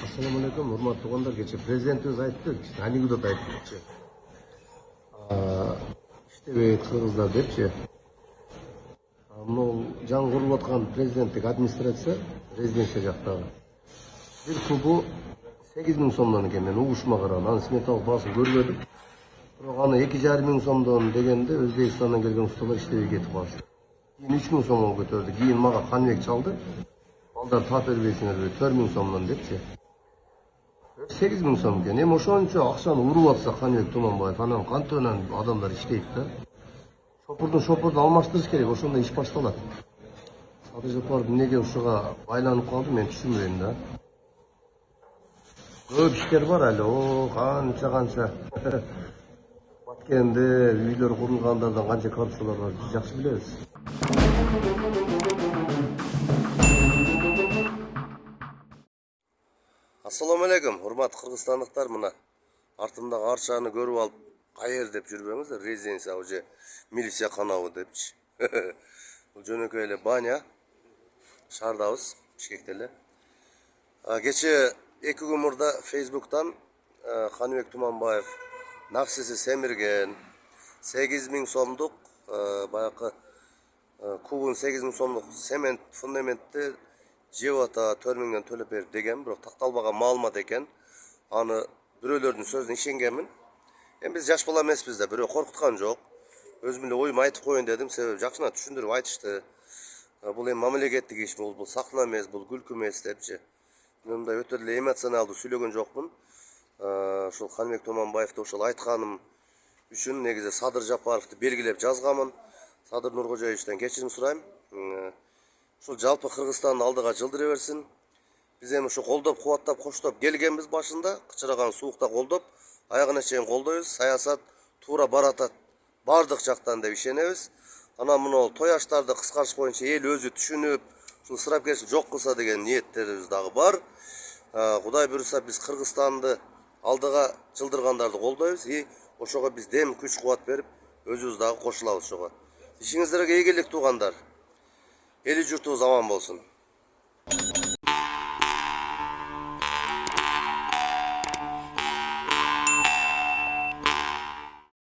Assalamu alaikum, hurmatli tug'anlar. Kecha prezidentimiz aytdi, anekdot aytdi. İşte kırgızlar depçi. Мынау жаңы құрылып жатқан президенттік администрация резиденция жақтағы бір кубы 8.000 сомдан екен. Мен угушума караган, анын сметалық баасын көрбөдүм. Бирок аны 2,5 сомдон дегенде Өзбекстандан келген ustalar иштебей кетип калышты. Кийин 3.000 сомго көтөрдү. Кийин мага Каныбек чалды. Балдар тап бербейсиңер, 4.000 сомдон депчи. 8.000 сом екен. Эми ошончо акчаны уруп атса Каныбек Туманбаев, анан кантип анан адамдар иштейт да. Шопурду алмаштырыш керек, ошондо иш башталат. Садыр Жапаров эмнеге ушуга байланып калды, мен түшүнбөйм да. Көп иштер бар эле, канча. Баткенде үйлөр курулгандардан канча коррупциялар бар, биз жакшы билебиз. Assalamu alaikum, hurmatly kırgızstandыктар. Мына артымдагы арчаны көрүп алып, кайер деп жүрбөңүздөр, резиденция уже милиция канабы депчи. Бул жөнөкөй эле баня. Шаардабыз, Бишкекте эле. Кече 2 күн мурда Facebook'tan Каныбек Туманбаев наксиси семирген 8.000 сомдук баягы кубун 8.000 сомдук цемент фундаментти жеп атат, 4.000 төлөп бер деген, бирок такталбаган маалымат экен. Аны бирөөлөрдүн сөзүнө ишенгенмин. Эми биз жаш бала эмеспиз да, бирөө коркуткан жок. Өзүм эле оюмду айтып коеюн дедим, себеби жакшына түшүндүрүп айтышты. Бул эми мамлекеттик иш, бул сахна эмес, бул күлкү эмес депчи. Мен мындай өтө эле эмоционалдуу сүйлөгөн жокмун. Ошол Каныбек Туманбаевди ошол айтканым үчүн негизи Садыр Жапаровду белгилеп жазганмын. Садыр Нуркожоевичтен кечирим сурайм. Ушул жалпы Кыргызстандын алдыга жылдыра берсин. Биз эми ушу колдоп, кубаттап, коштоп келгенбиз башында, кычыраган суукта колдоп, аягына чейин колдойбуз. Саясат туура баратат бардык жактан деп ишенебиз. Анан мына той аштарды кыскартыш боюнча эл өзү түшүнүп, ушул ысырапкерчилик жок кылса деген ниеттерибиз дагы бар. Кудай буйруса биз Кыргызстанды алдыга жылдыргандарды колдойбуз. Ошого биз дем күч кубат берип, өзүбүз дагы кошулабыз ошого. Ишиңиздерге ийгилик туугандар. Эли журтубуз аман болсун.